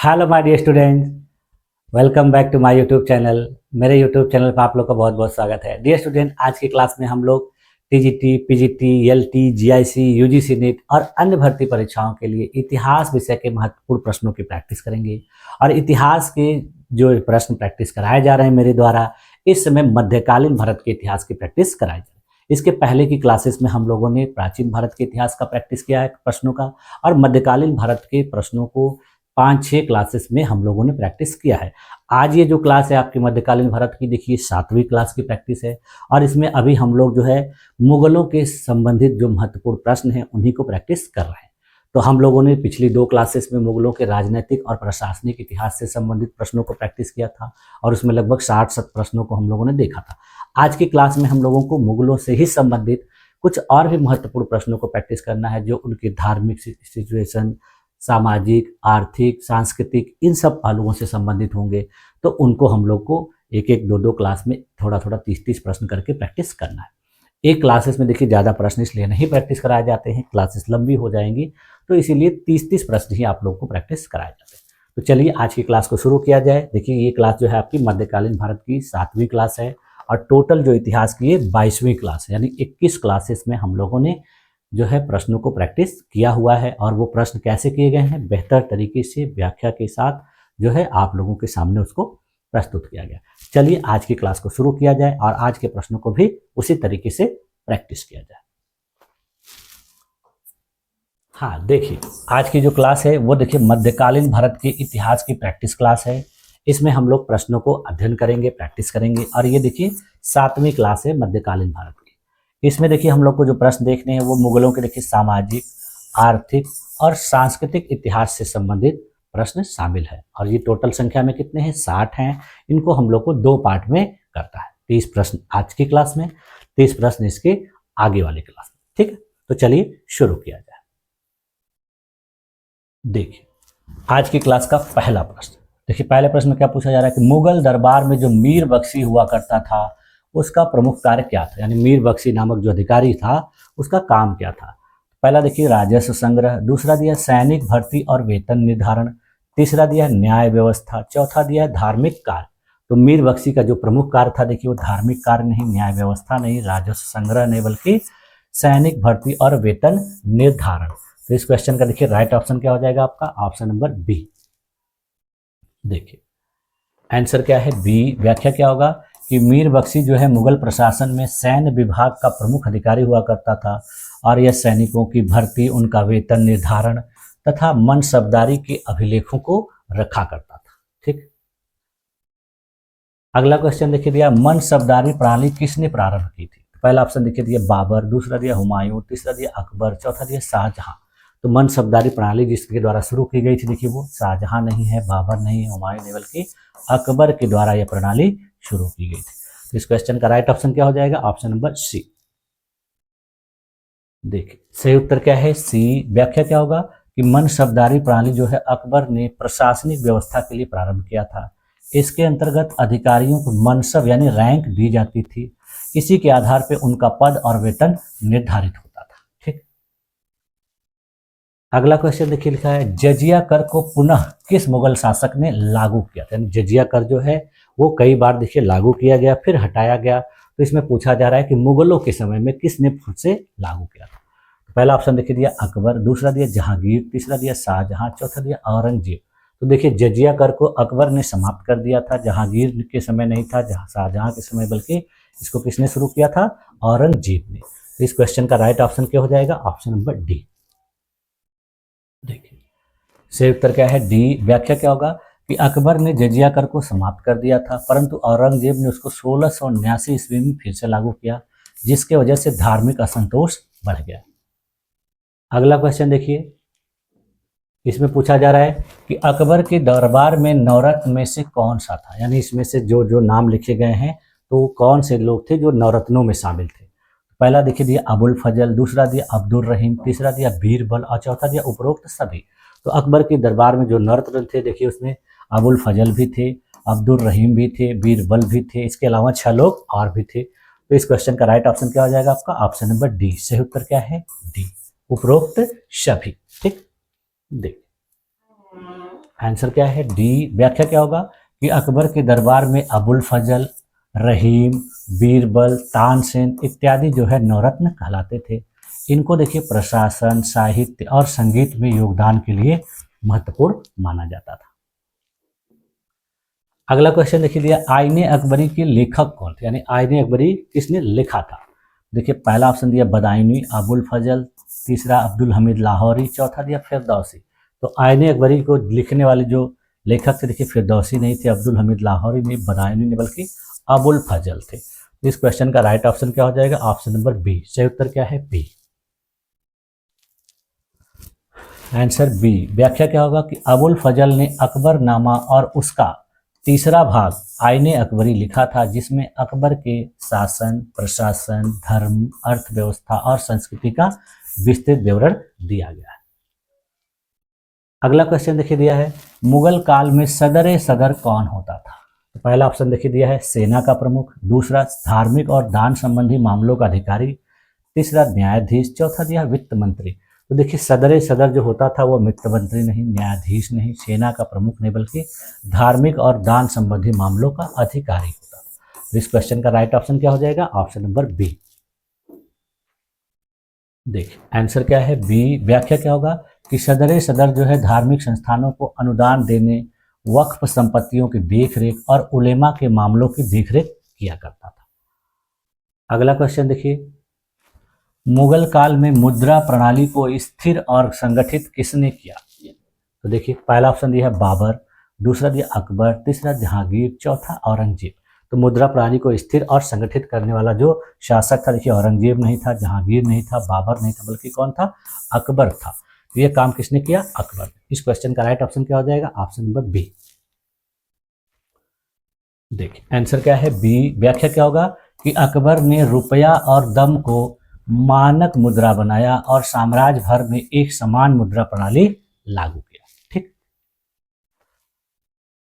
Hello my dear students, welcome back to my YouTube channel. मेरे YouTube channel पर आप लोग का बहुत बहुत स्वागत है। डियर स्टूडेंट, आज की क्लास में हम लोग TGT, PGT, LT, GIC, UGC NET और अन्य भर्ती परीक्षाओं के लिए इतिहास विषय के महत्वपूर्ण प्रश्नों की प्रैक्टिस करेंगे। और इतिहास के जो प्रश्न प्रैक्टिस कराए जा रहे हैं मेरे द्वारा, इस समय मध्यकालीन भारत के इतिहास की प्रैक्टिस कराई जा रही है। इसके पहले की क्लासेस में हम लोगों ने प्राचीन भारत के इतिहास का प्रैक्टिस किया है प्रश्नों का, और मध्यकालीन भारत के प्रश्नों को 5-6 क्लासेस में हम लोगों ने प्रैक्टिस किया है। आज ये जो क्लास है आपकी मध्यकालीन भारत की, देखिए 7वीं क्लास की प्रैक्टिस है। और इसमें अभी हम लोग जो है मुगलों के संबंधित जो महत्वपूर्ण प्रश्न हैं उन्हीं को प्रैक्टिस कर रहे हैं। तो हम लोगों ने पिछली 2 क्लासेस में मुगलों के राजनीतिक और प्रशासनिक इतिहास से संबंधित प्रश्नों को प्रैक्टिस किया था, और उसमें लगभग 60 प्रश्नों को हम लोगों ने देखा था। आज की क्लास में हम लोगों को मुगलों से ही संबंधित कुछ और भी महत्वपूर्ण प्रश्नों को प्रैक्टिस करना है, जो उनकी धार्मिक सिचुएशन, सामाजिक, आर्थिक, सांस्कृतिक, इन सब पहलुओं से संबंधित होंगे। तो उनको हम लोग को एक एक 2-2 क्लास में थोड़ा थोड़ा 30-30 प्रश्न करके प्रैक्टिस करना है। एक क्लासेस में देखिए ज़्यादा प्रश्न इसलिए नहीं प्रैक्टिस कराए जाते हैं, क्लासेस लंबी हो जाएंगी, तो इसीलिए 30-30 प्रश्न ही आप लोग को प्रैक्टिस कराए जाते हैं। तो चलिए आज की क्लास को शुरू किया जाए। देखिए ये क्लास जो है आपकी मध्यकालीन भारत की 7वीं क्लास है, और टोटल जो इतिहास की ये 22वीं क्लास है, यानी 21 क्लासेस में हम लोगों ने जो है प्रश्नों को प्रैक्टिस किया हुआ है। और वो प्रश्न कैसे किए गए हैं, बेहतर तरीके से व्याख्या के साथ जो है आप लोगों के सामने उसको प्रस्तुत किया गया। चलिए आज की क्लास को शुरू किया जाए और आज के प्रश्नों को भी उसी तरीके से प्रैक्टिस किया जाए। हाँ देखिए, आज की जो क्लास है वो देखिए मध्यकालीन भारत के इतिहास की प्रैक्टिस क्लास है। इसमें हम लोग प्रश्नों को अध्ययन करेंगे, प्रैक्टिस करेंगे। और ये देखिए 7वीं क्लास है मध्यकालीन भारत की। इसमें देखिए हम लोग को जो प्रश्न देखने हैं वो मुगलों के देखिए सामाजिक, आर्थिक और सांस्कृतिक इतिहास से संबंधित प्रश्न शामिल है। और ये टोटल संख्या में कितने हैं, 60 हैं। इनको हम लोग को 2 पार्ट में करता है। 30 प्रश्न आज की क्लास में, 30 प्रश्न इसके आगे वाली क्लास में। ठीक है, तो चलिए शुरू किया जाए। देखिए आज की क्लास का पहला प्रश्न, देखिए पहले प्रश्न में क्या पूछा जा रहा है कि मुगल दरबार में जो मीर बख्शी हुआ करता था उसका प्रमुख कार्य क्या था। यानी मीर बख्शी नामक जो अधिकारी था उसका काम क्या था। पहला देखिए राजस्व संग्रह, दूसरा दिया सैनिक भर्ती और वेतन निर्धारण, तीसरा दिया न्याय व्यवस्था, चौथा दिया धार्मिक कार्य। तो मीर बख्शी का जो प्रमुख कार्य था देखिए वो धार्मिक कार्य नहीं, न्याय व्यवस्था नहीं, राजस्व संग्रह नहीं, बल्कि सैनिक भर्ती और वेतन निर्धारण। तो इस क्वेश्चन का देखिए राइट ऑप्शन क्या हो जाएगा आपका, ऑप्शन नंबर बी। देखिए आंसर क्या है, बी। व्याख्या क्या होगा कि मीर बख्शी जो है मुगल प्रशासन में सैन्य विभाग का प्रमुख अधिकारी हुआ करता था, और यह सैनिकों की भर्ती, उनका वेतन निर्धारण तथा मनसबदारी के अभिलेखों को रखा करता था। ठीक, अगला क्वेश्चन देखिए दिया मनसबदारी प्रणाली किसने प्रारंभ की थी। पहला ऑप्शन देखिए दिया बाबर, दूसरा दिया हुमायूं, तीसरा दिया अकबर, चौथा दिया शाहजहां। तो मनसबदारी प्रणाली जिसके द्वारा शुरू की गई थी देखिए वो शाहजहां नहीं है, बाबर नहीं, हुमायूं नहीं, बल्कि अकबर के द्वारा यह प्रणाली शुरू की गई थी। तो इस क्वेश्चन का राइट ऑप्शन क्या हो जाएगा, ऑप्शन नंबर सी। देखिए सही उत्तर क्या है, सी। व्याख्या क्या होगा कि मनसबदारी प्रणाली जो है अकबर ने प्रशासनिक व्यवस्था के लिए प्रारंभ किया था। इसके अंतर्गत अधिकारियों को मनसब यानी रैंक दी जाती थी। इसी के आधार पर उनका पद और वेतन निर्धारित होता था। ठीक, अगला क्वेश्चन देखिए लिखा है जजिया कर को पुनः किस मुगल शासक ने लागू किया था। यानी जजिया कर जो है वो कई बार देखिए लागू किया गया, फिर हटाया गया। तो इसमें पूछा जा रहा है कि मुगलों के समय में किसने फिर से लागू किया था। तो पहला ऑप्शन देखिए दिया अकबर, दूसरा दिया जहांगीर, तीसरा दिया शाहजहां, चौथा दिया औरंगजेब। तो देखिए जजिया कर को अकबर ने समाप्त कर दिया था, जहांगीर के समय नहीं था, शाहजहां के समय, बल्कि इसको किसने शुरू किया था, औरंगजेब ने। तो इस क्वेश्चन का राइट ऑप्शन क्या हो जाएगा, ऑप्शन नंबर डी। देखिए सही उत्तर क्या है, डी। व्याख्या क्या होगा कि अकबर ने जजिया कर को समाप्त कर दिया था, परंतु औरंगजेब ने उसको 1679 ईस्वी में फिर से लागू किया, जिसके वजह से धार्मिक असंतोष बढ़ गया। अगला क्वेश्चन देखिए, इसमें पूछा जा रहा है कि अकबर के दरबार में नवरत्न में से कौन सा था। यानी इसमें से जो जो नाम लिखे गए हैं तो कौन से लोग थे जो नवरत्नों में शामिल थे। पहला देखिए दिया अबुल फजल, दूसरा दिया अब्दुल रहीम, तीसरा दिया बीरबल और चौथा दिया उपरोक्त सभी। तो अकबर के दरबार में जो नवरत्न थे देखिए उसमें अबुल फजल भी थे, अब्दुल रहीम भी थे, बीरबल भी थे, इसके अलावा 6 लोग और भी थे। तो इस क्वेश्चन का राइट ऑप्शन क्या हो जाएगा आपका, ऑप्शन नंबर डी। सही उत्तर क्या है, डी, उपरोक्त सभी। ठीक, देख आंसर क्या है डी। व्याख्या क्या होगा कि अकबर के दरबार में अबुल फजल, रहीम, बीरबल, तानसेन इत्यादि जो है नवरत्न कहलाते थे। इनको देखिए प्रशासन, साहित्य और संगीत में योगदान के लिए महत्वपूर्ण माना जाता था। अगला क्वेश्चन देखिए दिया, आईने अकबरी के लेखक कौन थे, यानी आईने अकबरी किसने लिखा था। देखिए पहला ऑप्शन दिया बदायूनी, अबुल फजल, तीसरा अब्दुल हमीद लाहौरी, चौथा दिया फिरदौसी। तो आईने अकबरी को लिखने वाले जो लेखक थे देखिए फिरदौसी नहीं थे, अब्दुल हमीद लाहौरी नहीं, बदायूनी नहीं, बल्कि अबुल फजल थे। इस क्वेश्चन का राइट ऑप्शन क्या हो जाएगा, ऑप्शन नंबर बी। सही उत्तर क्या है बी। Answer B. व्याख्या क्या होगा कि अबुल फजल ने अकबरनामा और उसका तीसरा भाग आईने अकबरी लिखा था, जिसमें अकबर के शासन, प्रशासन, धर्म, अर्थव्यवस्था और संस्कृति का विस्तृत विवरण दिया गया है। अगला क्वेश्चन देखिए दिया है, मुगल काल में सदर सदर कौन होता था। तो पहला ऑप्शन देखिए दिया है सेना का प्रमुख, दूसरा धार्मिक और दान संबंधी मामलों का अधिकारी, तीसरा न्यायाधीश, चौथा दिया वित्त मंत्री। तो देखिए सदर सदर जो होता था वो वित्त मंत्री नहीं, न्यायाधीश नहीं, सेना का प्रमुख नहीं, बल्कि धार्मिक और दान संबंधी मामलों का अधिकारी होता था। तो इस क्वेश्चन का राइट ऑप्शन क्या हो जाएगा, ऑप्शन नंबर बी। देखिए आंसर क्या है बी। व्याख्या क्या होगा कि सदर सदर जो है धार्मिक संस्थानों को अनुदान देने, वक्फ संपत्तियों की देखरेख और उलेमा के मामलों की देखरेख किया करता था। अगला क्वेश्चन देखिए, मुगल काल में मुद्रा प्रणाली को स्थिर और संगठित किसने किया। तो देखिए पहला ऑप्शन दिया है बाबर, दूसरा दिया अकबर, तीसरा जहांगीर, चौथा औरंगजेब। तो मुद्रा प्रणाली को स्थिर और संगठित करने वाला जो शासक था देखिए औरंगजेब नहीं था, जहांगीर नहीं था, बाबर नहीं था, बल्कि कौन था, अकबर था। तो ये काम किसने किया, अकबर। इस क्वेश्चन का राइट ऑप्शन क्या हो जाएगा, ऑप्शन नंबर बी। देखिए आंसर क्या है बी। व्याख्या क्या होगा कि अकबर ने रुपया और दम को मानक मुद्रा बनाया और साम्राज्य भर में एक समान मुद्रा प्रणाली लागू किया। ठीक।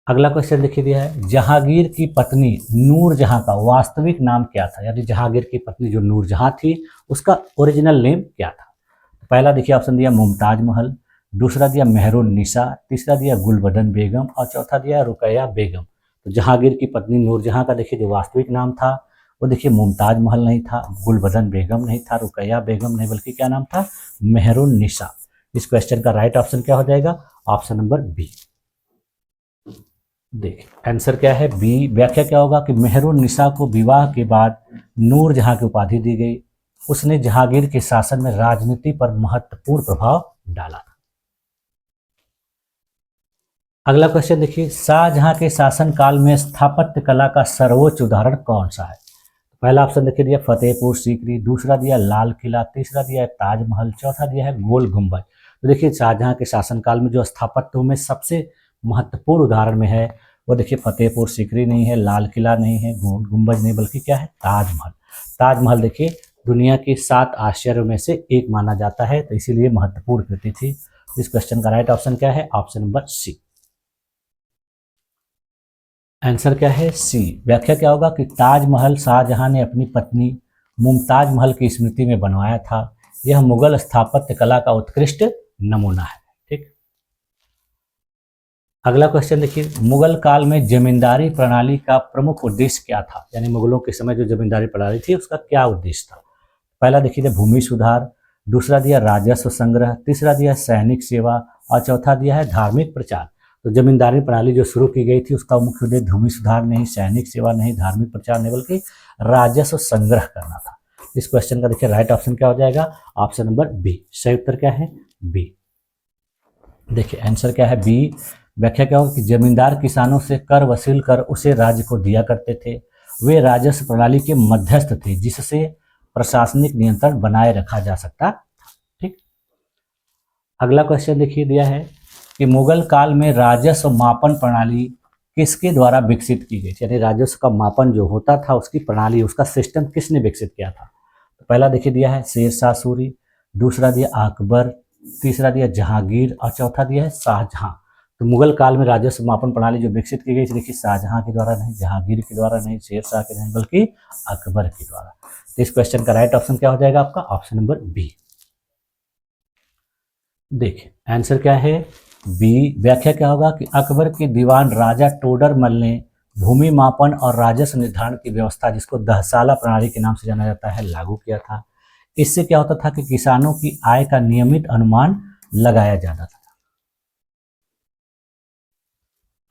अगला क्वेश्चन देखिए दिया है, जहांगीर की पत्नी नूरजहां का वास्तविक नाम क्या था, यानी जहांगीर की पत्नी जो नूरजहां थी उसका ओरिजिनल नेम क्या था। पहला देखिए ऑप्शन दिया मुमताज महल, दूसरा दिया मेहरुन निसा, तीसरा दिया गुलबदन बेगम और चौथा दिया रुकैया बेगम। तो जहांगीर की पत्नी नूरजहां का देखिए जो वास्तविक नाम था वो देखिए मुमताज महल नहीं था, गुलबदन बेगम नहीं था, रुकैया बेगम नहीं, बल्कि क्या नाम था, मेहरुन निसा। इस क्वेश्चन का राइट ऑप्शन क्या हो जाएगा, ऑप्शन नंबर बी। देखिए आंसर क्या है बी। व्याख्या क्या होगा कि मेहरुन निसा को विवाह के बाद नूरजहां की उपाधि दी गई। उसने जहांगीर के शासन में राजनीति पर महत्वपूर्ण प्रभाव डाला था। अगला क्वेश्चन देखिए, शाहजहां के शासन काल में स्थापत्य कला का सर्वोच्च उदाहरण कौन सा है। पहला ऑप्शन देखिए दिया फतेहपुर सीकरी, दूसरा दिया लाल किला, तीसरा दिया है ताजमहल, चौथा दिया है गोल गुंबज। तो देखिए शाहजहां के शासनकाल में जो स्थापत्य में सबसे महत्वपूर्ण उदाहरण में है वो देखिए फतेहपुर सीकरी नहीं है, लाल किला नहीं है, गोल गुंबज नहीं, बल्कि क्या है, ताजमहल। ताजमहल देखिए दुनिया के 7 आश्चर्यों में से एक माना जाता है, तो इसीलिए महत्वपूर्ण कृति थी। इस क्वेश्चन का राइट ऑप्शन क्या है, ऑप्शन नंबर सी। आंसर क्या है सी। व्याख्या क्या होगा कि ताजमहल शाहजहां ने अपनी पत्नी मुमताज महल की स्मृति में बनवाया था। यह मुगल स्थापत्य कला का उत्कृष्ट नमूना है। ठीक। अगला क्वेश्चन देखिए, मुगल काल में जमींदारी प्रणाली का प्रमुख उद्देश्य क्या था, यानी मुगलों के समय जो जमींदारी प्रणाली थी उसका क्या उद्देश्य था। पहला देखिए भूमि सुधार, दूसरा दिया राजस्व संग्रह, तीसरा दिया सैनिक सेवा और चौथा दिया है धार्मिक प्रचार। तो जमींदारी प्रणाली जो शुरू की गई थी उसका मुख्य उद्देश्य भूमि सुधार नहीं, सैनिक सेवा नहीं, धार्मिक प्रचार नहीं, बल्कि राजस्व संग्रह करना था। इस क्वेश्चन का देखिए राइट ऑप्शन क्या हो जाएगा, ऑप्शन नंबर बी। सही उत्तर क्या है, बी। देखिए आंसर क्या है बी। व्याख्या क्या होगी कि जमींदार किसानों से कर वसूल कर उसे राज्य को दिया करते थे। वे राजस्व प्रणाली के मध्यस्थ थे जिससे प्रशासनिक नियंत्रण बनाए रखा जा सकता। ठीक। अगला क्वेश्चन देखिए दिया है कि मुगल काल में राजस्व मापन प्रणाली किसके द्वारा विकसित की गई, यानी राजस्व का मापन जो होता था उसकी प्रणाली, उसका सिस्टम किसने विकसित किया था। तो पहला देखिए दिया है शेर शाह सूरी, दूसरा दिया अकबर, तीसरा दिया जहांगीर और चौथा दिया है शाहजहां। तो मुगल काल में राजस्व मापन प्रणाली जो विकसित की गई थी देखिए शाहजहां के द्वारा नहीं, जहांगीर के द्वारा नहीं, शेर शाह के नहीं, बल्कि अकबर के द्वारा। तो इस क्वेश्चन का राइट ऑप्शन क्या हो जाएगा आपका, ऑप्शन नंबर बी। देखिए आंसर क्या है बी व्याख्या क्या होगा कि अकबर के दीवान राजा टोडरमल ने भूमि मापन और राजस्व निर्धारण की व्यवस्था, जिसको दहसाला प्रणाली के नाम से जाना जाता है, लागू किया था। इससे क्या होता था कि किसानों की आय का नियमित अनुमान लगाया जाता था।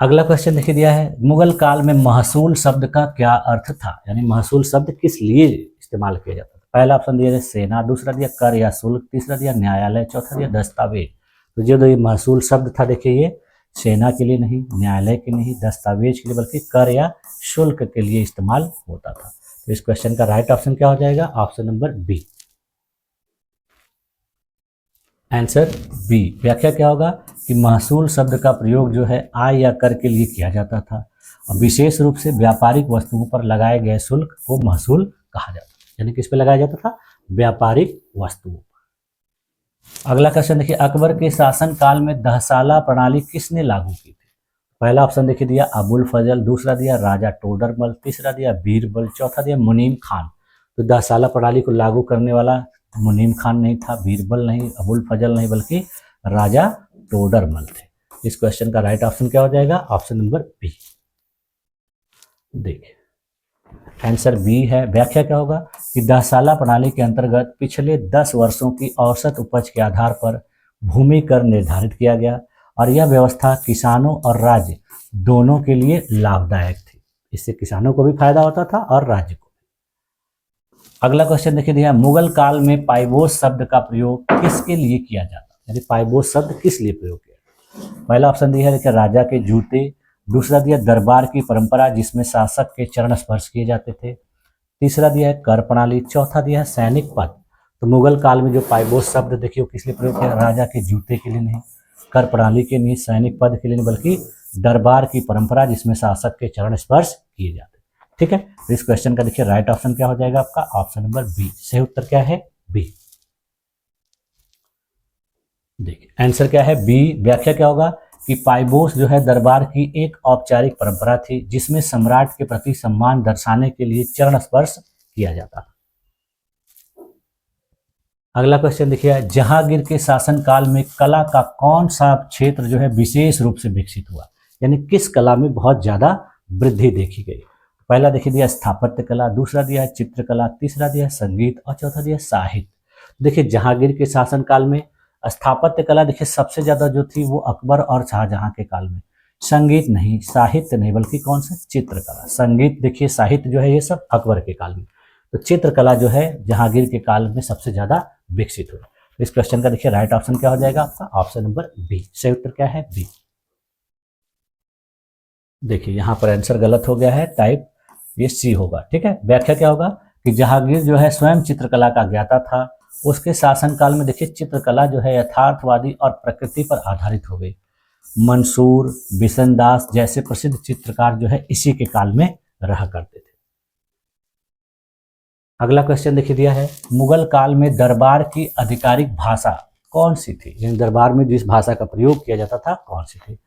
अगला क्वेश्चन देखिए दिया है, मुगल काल में महसूल शब्द का क्या अर्थ था, यानी महसूल शब्द किस लिए इस्तेमाल किया जाता था। पहला ऑप्शन दिया है सेना, दूसरा दिया कर या शुल्क, तीसरा दिया न्यायालय, चौथा दिया दस्तावेज। तो जो ये महसूल शब्द था देखिए ये सेना के लिए नहीं, न्यायालय के नहीं, दस्तावेज के लिए, बल्कि कर या शुल्क के लिए इस्तेमाल होता था। तो इस क्वेश्चन का राइट ऑप्शन क्या हो जाएगा, option number B, answer B. व्याख्या क्या होगा कि महसूल शब्द का प्रयोग जो है आय या कर के लिए किया जाता था और विशेष रूप से व्यापारिक वस्तुओं पर लगाए गए शुल्क को महसूल कहा जाता था, यानी किस पे लगाया जाता था, व्यापारिक वस्तुओं। अगला क्वेश्चन देखिए, अकबर के शासन काल में दहसाला प्रणाली किसने लागू की थी। पहला ऑप्शन देखिए दिया अबुल फजल, दूसरा दिया राजा टोडरमल, तीसरा दिया बीरबल, चौथा दिया मुनीम खान। तो दहसाला प्रणाली को लागू करने वाला मुनीम खान नहीं था, बीरबल नहीं, अबुल फजल नहीं, बल्कि राजा टोडरमल थे। इस क्वेश्चन का राइट ऑप्शन क्या हो जाएगा, ऑप्शन नंबर बी। देखिए आंसर बी है। व्याख्या क्या होगा कि दहसाला प्रणाली के अंतर्गत पिछले 10 वर्षों की औसत उपज के आधार पर भूमि कर निर्धारित किया गया और यह व्यवस्था किसानों और राज्य दोनों के लिए लाभदायक थी। इससे किसानों को भी फायदा होता था और राज्य को। अगला क्वेश्चन देखिए दिया, मुगल काल में पाइबोस शब्द का प्रयोग किसके लिए किया जाता, यानी पाइबोस शब्द किस लिए प्रयोग किया। पहला ऑप्शन दिया है राजा के जूते, दूसरा दिया दरबार की परंपरा जिसमें शासक के चरण स्पर्श किए जाते थे, तीसरा दिया है कर प्रणाली, चौथा दिया है सैनिक पद। तो मुगल काल में जो पाइबोस शब्द देखिए वो किस लिए प्रयोग किया, राजा के जूते के लिए नहीं, कर प्रणाली के नहीं, सैनिक पद के लिए नहीं, बल्कि दरबार की परंपरा जिसमें शासक के चरण स्पर्श किए जाते। ठीक है, तो इस क्वेश्चन का देखिए राइट ऑप्शन क्या हो जाएगा आपका, ऑप्शन नंबर बी। सही उत्तर क्या है, बी। देखिए आंसर क्या है, बी। व्याख्या क्या होगा कि पाइबोस जो है दरबार की एक औपचारिक परंपरा थी जिसमें सम्राट के प्रति सम्मान दर्शाने के लिए चरण स्पर्श किया जाता था। अगला क्वेश्चन देखिए, जहांगीर के शासनकाल में कला का कौन सा क्षेत्र जो है विशेष रूप से विकसित हुआ, यानी किस कला में बहुत ज्यादा वृद्धि देखी गई। पहला देखिए दिया स्थापत्य कला, दूसरा दिया है चित्रकला, तीसरा दिया है संगीत और चौथा दिया है साहित्य। देखिए जहांगीर के शासनकाल में स्थापत्य कला देखिए सबसे ज्यादा जो थी वो अकबर और शाहजहां के काल में। संगीत नहीं, साहित्य नहीं, बल्कि कौन सा, चित्रकला। संगीत देखिए, साहित्य जो है ये सब अकबर के काल में। तो चित्रकला जो है जहांगीर के काल में सबसे ज्यादा विकसित हुई। इस क्वेश्चन का देखिए राइट ऑप्शन क्या हो जाएगा आपका, ऑप्शन नंबर बी। सही उत्तर क्या है, बी। देखिए यहां पर आंसर गलत हो गया है, टाइप ये सी होगा। ठीक है, व्याख्या क्या होगा कि जहांगीर जो है स्वयं चित्रकला का ज्ञाता था। उसके शासनकाल में देखिए चित्रकला जो है यथार्थवादी और प्रकृति पर आधारित हो गई। मंसूर, बिशनदास जैसे प्रसिद्ध चित्रकार जो है इसी के काल में रहा करते थे। अगला क्वेश्चन देखिए दिया है, मुगल काल में दरबार की आधिकारिक भाषा कौन सी थी, यानी दरबार में जिस भाषा का प्रयोग किया जाता था कौन सी थी।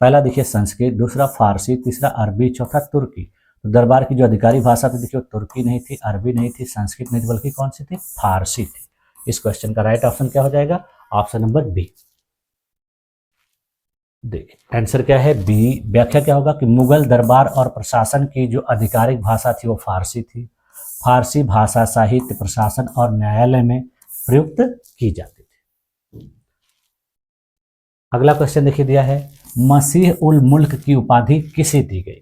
पहला देखिए संस्कृत, दूसरा फारसी, तीसरा अरबी, चौथा तुर्की। तो दरबार की जो आधिकारिक भाषा थी देखिए तुर्की नहीं थी, अरबी नहीं थी, संस्कृत नहीं थी, बल्कि कौन सी थी, फारसी थी। इस क्वेश्चन का राइट ऑप्शन क्या हो जाएगा, ऑप्शन नंबर बी। देखिए आंसर क्या है, बी। व्याख्या क्या होगा कि मुगल दरबार और प्रशासन की जो आधिकारिक भाषा थी वो फारसी थी। फारसी भाषा साहित्य, प्रशासन और न्यायालय में प्रयुक्त की जाती थी। अगला क्वेश्चन देखिए दिया है, मसीह उल मुल्क की उपाधि किसे दी गई।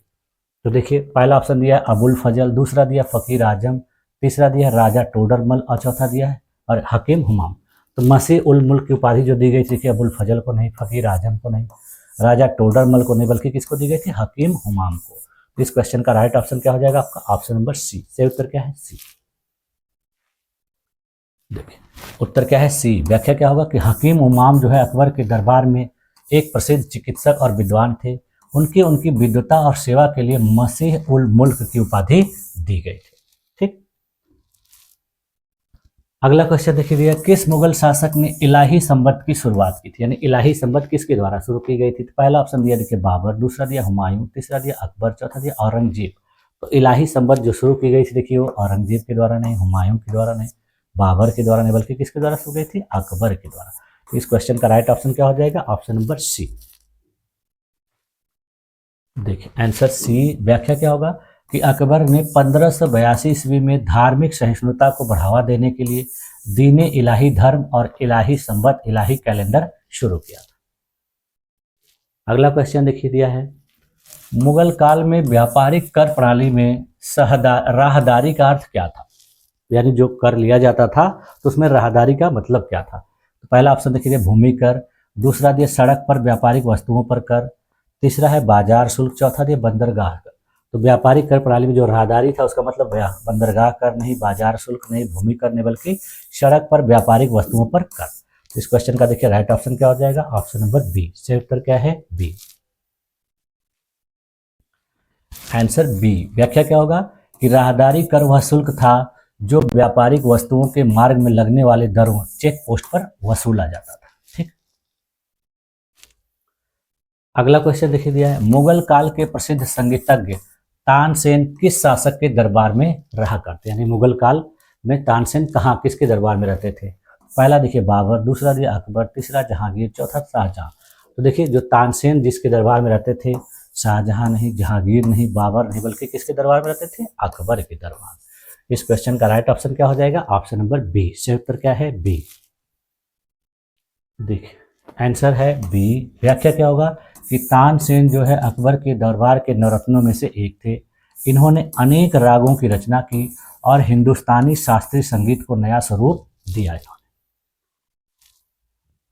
तो देखिए पहला ऑप्शन दिया है अबुल फजल, दूसरा दिया फकीर आजम, तीसरा दिया राजा टोडरमल और चौथा दिया है और हकीम हुमायूं। तो मसीह उल मुल्क की उपाधि जो दी गई थी अबुल फजल को नहीं, फकीर आजम को नहीं, राजा टोडरमल को नहीं, बल्कि किसको दी गई थी, हकीम हुमायूं को। तो इस क्वेश्चन का राइट ऑप्शन क्या हो जाएगा आपका, ऑप्शन नंबर सी। सही उत्तर क्या है, सी। देखिए उत्तर क्या है, सी। व्याख्या क्या होगा कि हकीम हुमायूं जो है अकबर के दरबार में एक प्रसिद्ध चिकित्सक और विद्वान थे। उनकी विद्वता और सेवा के लिए मसीह उल मुल्क की उपाधि दी गई थी। ठीक, अगला क्वेश्चन देखिए, किस मुगल शासक ने इलाही संबत की शुरुआत की थी, यानी इलाही संबत किसके द्वारा शुरू की गई थी। तो पहला ऑप्शन दिया देखिए बाबर, दूसरा दिया हुमायूं, तीसरा दिया अकबर, चौथा दिया औरंगजेब। तो इलाही संबत जो शुरू की गई थी देखिए वो औरंगजेब के द्वारा नहीं, हुमायूं के द्वारा नहीं, बाबर के द्वारा नहीं, बल्कि किसके द्वारा शुरू गई थी, अकबर के द्वारा। इस क्वेश्चन का राइट ऑप्शन क्या हो जाएगा? Option number C. देखिए आंसर सी। व्याख्या क्या होगा कि अकबर ने 1582 ईस्वी में धार्मिक सहिष्णुता को बढ़ावा देने के लिए दीन इलाही धर्म और इलाही संवत इलाही कैलेंडर शुरू किया। अगला क्वेश्चन देखिए दिया है, मुगल काल में व्यापारिक कर प्रणाली में राहदारी का अर्थ क्या था? यानी जो कर लिया जाता था तो उसमें राहदारी का मतलब क्या था? तो पहला ऑप्शन देखिए भूमि कर, दूसरा दिया सड़क पर व्यापारिक वस्तुओं पर कर, तीसरा है बाजार शुल्क, चौथा दिया बंदरगाह कर। तो व्यापारिक कर प्रणाली में जो राहदारी था उसका मतलब बंदरगाह कर नहीं, बाजार शुल्क नहीं, भूमि कर नहीं, बल्कि सड़क पर व्यापारिक वस्तुओं पर कर। इस क्वेश्चन का देखिए राइट ऑप्शन क्या हो जाएगा? Option number B. सही उत्तर क्या है? बी। Answer B. व्याख्या क्या होगा कि राहदारी कर वह शुल्क था जो व्यापारिक वस्तुओं के मार्ग में लगने वाले दरों चेक पोस्ट पर वसूला जाता था। ठीक। अगला क्वेश्चन देखिए दिया है, मुगल काल के प्रसिद्ध संगीतज्ञ तानसेन किस शासक के दरबार में रहा करते? यानी मुगल काल में तानसेन कहाँ किसके दरबार में रहते थे? पहला देखिए बाबर, दूसरा दिया अकबर, तीसरा जहांगीर, चौथा शाहजहां। तो देखिए जो तानसेन जिसके दरबार में रहते थे, शाहजहां नहीं, जहांगीर नहीं, बाबर नहीं, बल्कि किसके दरबार में रहते थे? अकबर के दरबार। इस क्वेश्चन का राइट ऑप्शन क्या हो जाएगा? Option number B. सही उत्तर क्या है? बी। देखिए आंसर है बी। व्याख्या क्या होगा कि तानसेन जो है अकबर के दरबार के नवरत्नों में से एक थे। इन्होंने अनेक रागों की रचना की और हिंदुस्तानी शास्त्रीय संगीत को नया स्वरूप दिया।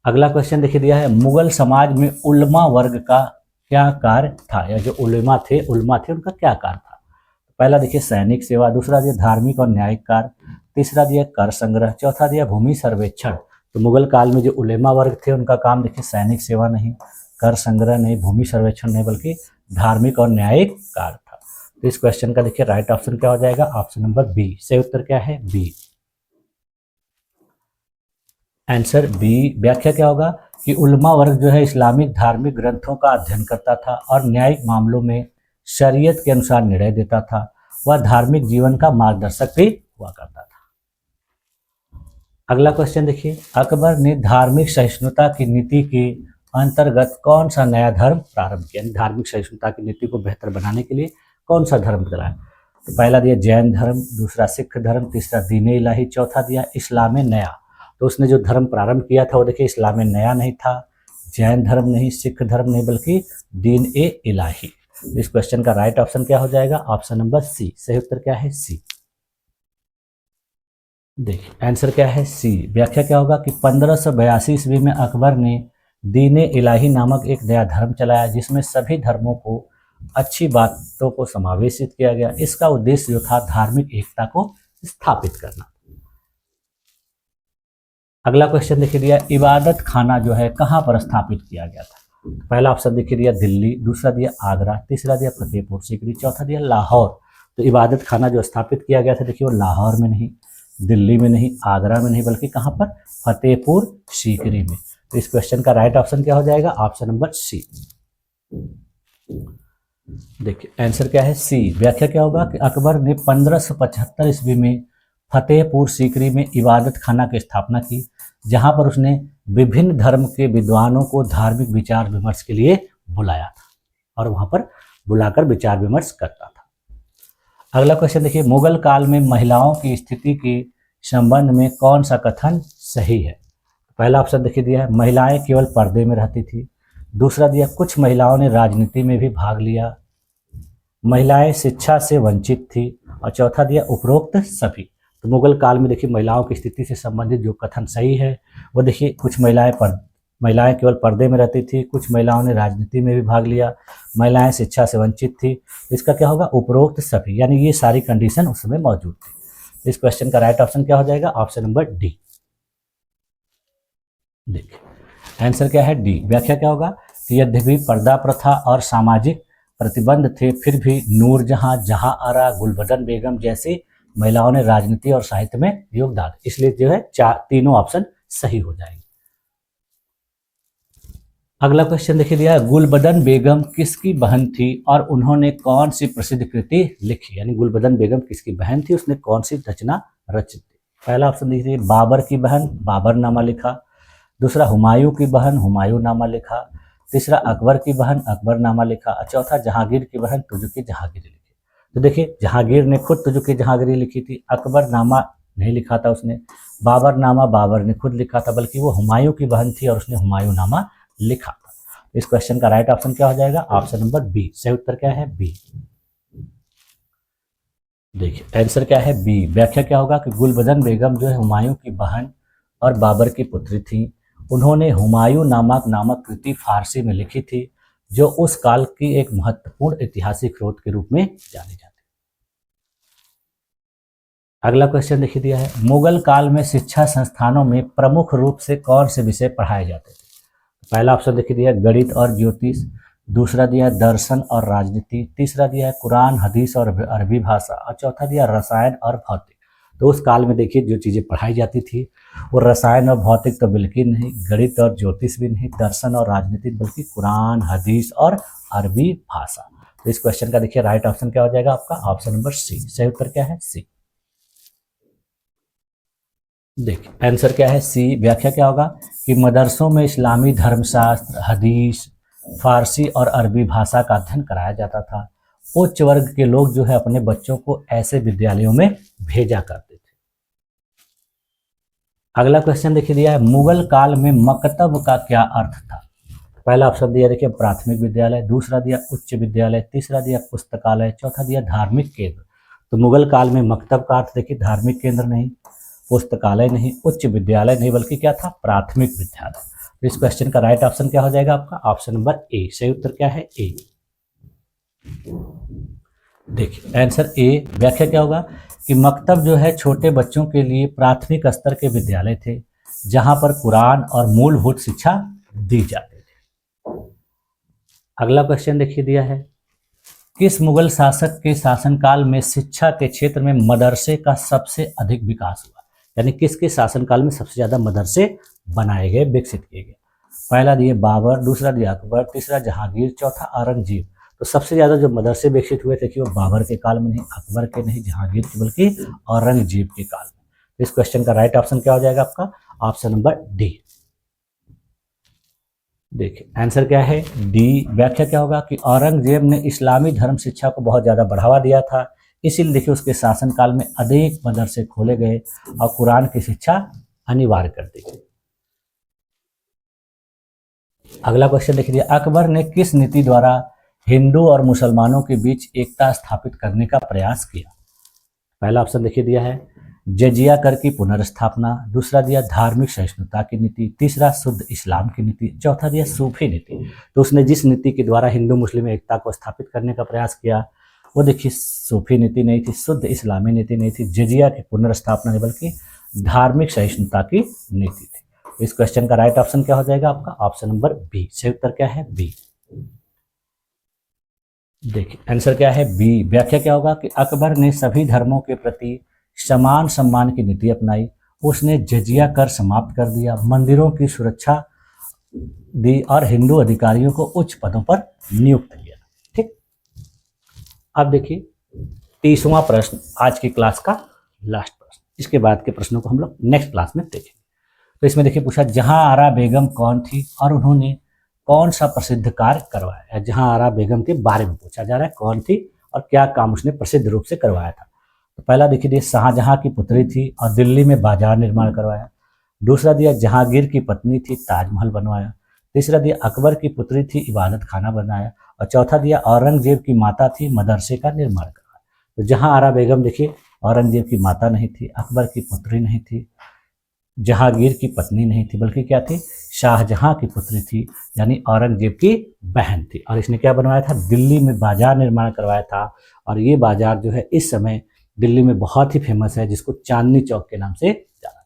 अगला क्वेश्चन देखिए दिया है, मुगल समाज में उलमा वर्ग का क्या कार्य था? या जो उलमा थे उनका क्या कार्य था? पहला देखिए सैनिक सेवा, दूसरा दिया धार्मिक और न्यायिक कार्य, तीसरा दिया कर संग्रह, चौथा दिया भूमि सर्वेक्षण। तो मुगल काल में जो उलेमा वर्ग थे उनका काम देखिए सैनिक सेवा नहीं, कर संग्रह नहीं, भूमि सर्वेक्षण नहीं, बल्कि धार्मिक और न्यायिक कार्य था। तो इस क्वेश्चन का देखिए राइट ऑप्शन क्या हो जाएगा? Option number B. सही उत्तर क्या है? बी। Answer B. व्याख्या क्या होगा कि उलमा वर्ग जो है इस्लामिक धार्मिक ग्रंथों का अध्ययन करता था और न्यायिक मामलों में शरीयत के अनुसार निर्णय देता था। वह धार्मिक जीवन का मार्गदर्शक भी हुआ करता था। अगला क्वेश्चन देखिए, अकबर ने धार्मिक सहिष्णुता की नीति के अंतर्गत कौन सा नया धर्म प्रारंभ किया? धार्मिक सहिष्णुता की नीति को बेहतर बनाने के लिए कौन सा धर्म चलाया? तो पहला दिया जैन धर्म, दूसरा सिख धर्म, तीसरा दीन इलाही, चौथा दिया इस्लाम नया। तो उसने जो धर्म प्रारंभ किया था वो देखिए इस्लाम नया नहीं था, जैन धर्म नहीं, सिख धर्म नहीं, बल्कि दीन ए इलाही। इस क्वेश्चन का राइट ऑप्शन क्या हो जाएगा? Option number C. सही उत्तर क्या है? सी। देखिए आंसर क्या है? सी। व्याख्या क्या होगा कि 1582 ईस्वी में अकबर ने दीन ए इलाही नामक एक नया धर्म चलाया जिसमें सभी धर्मों को अच्छी बातों को समावेशित किया गया। इसका उद्देश्य जो था धार्मिक एकता को स्थापित करना। अगला क्वेश्चन देखिए दिया, इबादत खाना जो है कहाँ पर स्थापित किया गया था? पहला ऑप्शन देखिए दिया दिल्ली, दूसरा दिया आगरा, तीसरा दिया फतेहपुर सीकरी, चौथा दिया लाहौर। तो इबादत खाना जो स्थापित किया गया था देखिए वो लाहौर में नहीं, दिल्ली में नहीं, आगरा में नहीं, बल्कि कहाँ पर? फतेहपुर सीकरी में। तो इस क्वेश्चन का राइट ऑप्शन क्या हो जाएगा? Option number C. देखिए आंसर क्या है? सी। व्याख्या क्या होगा कि अकबर ने 1575 ईस्वी में फतेहपुर सीकरी में इबादत खाना की स्थापना की, जहां पर उसने विभिन्न धर्म के विद्वानों को धार्मिक विचार विमर्श के लिए बुलाया था और वहां पर बुलाकर विचार विमर्श करता था। अगला क्वेश्चन देखिए, मुगल काल में महिलाओं की स्थिति के संबंध में कौन सा कथन सही है? पहला ऑप्शन देखिए दिया है महिलाएं केवल पर्दे में रहती थी, दूसरा दिया कुछ महिलाओं ने राजनीति में भी भाग लिया, महिलाएं शिक्षा से वंचित थी, और चौथा दिया उपरोक्त सभी। तो मुगल काल में देखिए महिलाओं की स्थिति से संबंधित जो कथन सही है वो देखिए कुछ महिलाएं केवल पर्दे में रहती थी, कुछ महिलाओं ने राजनीति में भी भाग लिया, महिलाएं शिक्षा से वंचित थी। इसका क्या होगा? उपरोक्त सभी, यानी ये सारी कंडीशन उस समय मौजूद थी। इस क्वेश्चन का राइट ऑप्शन क्या हो जाएगा? Option number D. देखिए आंसर क्या है? डी। व्याख्या क्या होगा कि यद्यपि पर्दा प्रथा और सामाजिक प्रतिबंध थे, फिर भी नूरजहां, जहां आरा, गुलबदन बेगम जैसी महिलाओं ने राजनीति और साहित्य में योगदान, इसलिए जो है तीनों ऑप्शन सही हो जाएंगे। अगला क्वेश्चन देखिए दिया, गुलबदन बेगम किसकी बहन थी और उन्होंने कौन सी प्रसिद्ध कृति लिखी? यानी गुलबदन बेगम किसकी बहन थी, उसने कौन सी रचना रचित थी? पहला ऑप्शन देखिए बाबर की बहन, बाबरनामा लिखा, दूसरा हुमायूं की बहन हुमायूंनामा लिखा, तीसरा अकबर की बहन अकबरनामा लिखा, और चौथा जहांगीर की बहन तुजुकी जहांगीरी लिखी। तो देखिए जहांगीर ने खुद तुजुकी जहांगीरी लिखी थी, अकबरनामा नहीं लिखा था उसने, बाबरनामा बाबर ने खुद लिखा था, बल्कि वो हुमायूं की बहन थी और उसने हुमायूंनामा लिखा था। इस क्वेश्चन का राइट ऑप्शन क्या हो जाएगा? Option number B. सही उत्तर क्या है? बी। देखिए आंसर क्या है? बी। व्याख्या क्या होगा कि गुलबदन बेगम जो है हुमायूं की बहन और बाबर की पुत्री थी। उन्होंने हुमायूं नामक कृति फारसी में लिखी थी, जो उस काल की एक महत्वपूर्ण ऐतिहासिक स्रोत के रूप में जानी जाती है। अगला क्वेश्चन देखिए दिया है, मुगल काल में शिक्षा संस्थानों में प्रमुख रूप से कौन से विषय पढ़ाए जाते थे? पहला ऑप्शन देखिए दिया गणित और ज्योतिष, दूसरा दिया दर्शन और राजनीति, तीसरा दिया है कुरान हदीस और अरबी भाषा, और चौथा दिया रसायन और भौतिक। तो उस काल में देखिए जो चीज़ें पढ़ाई जाती थी वो रसायन और भौतिक तो बिल्कुल नहीं, गणित और ज्योतिष भी नहीं, दर्शन और राजनीति, बल्कि कुरान हदीस और अरबी भाषा। तो इस क्वेश्चन का देखिए राइट ऑप्शन क्या हो जाएगा आपका? Option number C. सही उत्तर क्या है? सी। देखिए आंसर क्या है? सी। व्याख्या क्या होगा कि मदरसों में इस्लामी धर्मशास्त्र, हदीस, फारसी और अरबी भाषा का अध्ययन कराया जाता था। उच्च वर्ग के लोग जो है अपने बच्चों को ऐसे विद्यालयों में भेजा करते थे। अगला क्वेश्चन देखिए दिया है, मुगल काल में मकतब का क्या अर्थ था? पहला ऑप्शन दिया देखिए प्राथमिक विद्यालय, दूसरा दिया उच्च विद्यालय, तीसरा दिया पुस्तकालय, चौथा दिया धार्मिक केंद्र। तो मुगल काल में मकतब का अर्थ देखिए धार्मिक केंद्र नहीं, पुस्तकालय नहीं, उच्च विद्यालय नहीं, बल्कि क्या था? प्राथमिक विद्यालय। तो इस क्वेश्चन का राइट ऑप्शन क्या हो जाएगा आपका? Option number A. सही उत्तर क्या है? ए। देखिए आंसर ए। व्याख्या क्या होगा कि मकतब जो है छोटे बच्चों के लिए प्राथमिक स्तर के विद्यालय थे, जहां पर कुरान और मूलभूत शिक्षा दी जाती थी। अगला क्वेश्चन देखिए दिया है, किस मुगल शासक के शासनकाल में शिक्षा के क्षेत्र में मदरसे का सबसे अधिक विकास हुआ? यानी किसके शासनकाल में सबसे ज्यादा मदरसे बनाए गए, विकसित किए गए? पहला दिए बाबर, दूसरा दिया अकबर, तीसरा जहांगीर, चौथा औरंगजेब। तो सबसे ज्यादा जो मदरसे विकसित हुए थे कि वो बाबर के काल में नहीं, अकबर के नहीं, जहांगीर के, बल्कि औरंगजेब के काल में। इस क्वेश्चन का राइट ऑप्शन क्या हो जाएगा आपका? Option number D. देखिए आंसर क्या है? डी। व्याख्या क्या होगा कि औरंगजेब ने इस्लामी धर्म शिक्षा को बहुत ज़्यादा बढ़ावा दिया था, इसीलिए देखिए उसके शासनकाल में अनेक मदरसे खोले गए और कुरान की शिक्षा अनिवार्य कर दी गई। अगला क्वेश्चन देखिए, अकबर ने किस नीति द्वारा हिंदू और मुसलमानों के बीच एकता स्थापित करने का प्रयास किया? पहला ऑप्शन देखिए दिया है जजिया कर की पुनर्स्थापना, दूसरा दिया धार्मिक सहिष्णुता की नीति, तीसरा शुद्ध इस्लाम की नीति, चौथा दिया सूफी नीति। तो उसने जिस नीति के द्वारा हिंदू मुस्लिम एकता को स्थापित करने का प्रयास किया वो देखिए सूफी नीति नहीं थी, शुद्ध इस्लामी नीति नहीं थी, जजिया की पुनर्स्थापना नहीं, बल्कि धार्मिक सहिष्णुता की नीति थी। इस क्वेश्चन का राइट ऑप्शन क्या हो जाएगा आपका? Option number B. सही उत्तर क्या है? बी। देखिए आंसर क्या है? बी। व्याख्या क्या होगा कि अकबर ने सभी धर्मों के प्रति समान सम्मान की नीति अपनाई, उसने जजिया कर समाप्त कर दिया, मंदिरों की सुरक्षा दी और हिंदू अधिकारियों को उच्च पदों पर नियुक्त किया। ठीक, अब देखिए 30वां प्रश्न, आज की क्लास का लास्ट प्रश्न। इसके बाद के प्रश्नों को हम लोग नेक्स्ट क्लास में देखेंगे। तो इसमें देखिए पूछा जहां आरा बेगम कौन थी और उन्होंने कौन सा प्रसिद्ध कार्य करवाया? जहां आरा बेगम के बारे में पूछा जा रहा है, कौन थी और क्या काम उसने प्रसिद्ध रूप से करवाया था। तो पहला देखिए शाहजहां की पुत्री थी और दिल्ली में बाजार निर्माण करवाया। दूसरा दिया जहांगीर की पत्नी थी, ताजमहल बनवाया। तीसरा दिया अकबर की पुत्री थी, इबादत खाना बनाया। और चौथा दिया औरंगजेब की माता थी, मदरसे का निर्माण करवाया। तो जहां आरा बेगम देखिए औरंगजेब की माता नहीं थी, अकबर की पुत्री नहीं थी, जहांगीर की पत्नी नहीं थी, बल्कि क्या थी? शाहजहां की पुत्री थी, यानी औरंगजेब की बहन थी। और इसने क्या बनवाया था? दिल्ली में बाजार निर्माण करवाया था। और ये बाजार जो है इस समय दिल्ली में बहुत ही फेमस है, जिसको चांदनी चौक के नाम से जाना।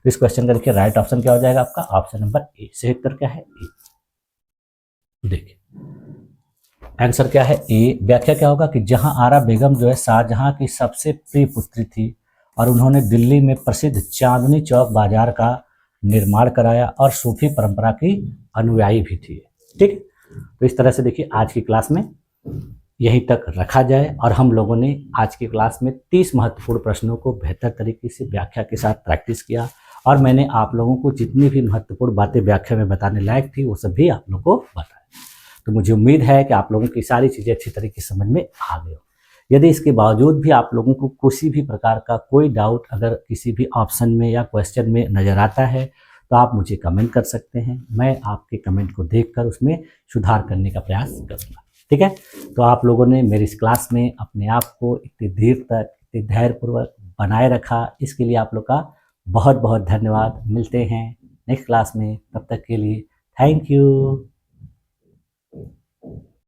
तो इस क्वेश्चन का देखिए राइट ऑप्शन क्या हो जाएगा आपका? Option number A. सही उत्तर क्या है? ए। देखिए आंसर क्या है? ए। व्याख्या क्या होगा कि जहां आरा बेगम जो है शाहजहां की सबसे प्रिय पुत्री थी और उन्होंने दिल्ली में प्रसिद्ध चांदनी चौक बाजार का निर्माण कराया और सूफी परंपरा की अनुयायी भी थी। ठीक, तो इस तरह से देखिए आज की क्लास में यहीं तक रखा जाए और हम लोगों ने आज की क्लास में 30 महत्वपूर्ण प्रश्नों को बेहतर तरीके से व्याख्या के साथ प्रैक्टिस किया और मैंने आप लोगों को जितनी भी महत्वपूर्ण बातें व्याख्या में बताने लायक थी वो सब भी आप लोगों को बताया। तो मुझे उम्मीद है कि आप लोगों की सारी चीज़ें अच्छी तरीके से समझ में आ गई हो। यदि इसके बावजूद भी आप लोगों को किसी भी प्रकार का कोई डाउट अगर किसी भी ऑप्शन में या क्वेश्चन में नज़र आता है तो आप मुझे कमेंट कर सकते हैं। मैं आपके कमेंट को देखकर उसमें सुधार करने का प्रयास करूँगा। ठीक है, तो आप लोगों ने मेरी इस क्लास में अपने आप को इतनी देर तक इतनी धैर्यपूर्वक बनाए रखा, इसके लिए आप लोग का बहुत बहुत धन्यवाद। मिलते हैं नेक्स्ट क्लास में, तब तक के लिए थैंक यू।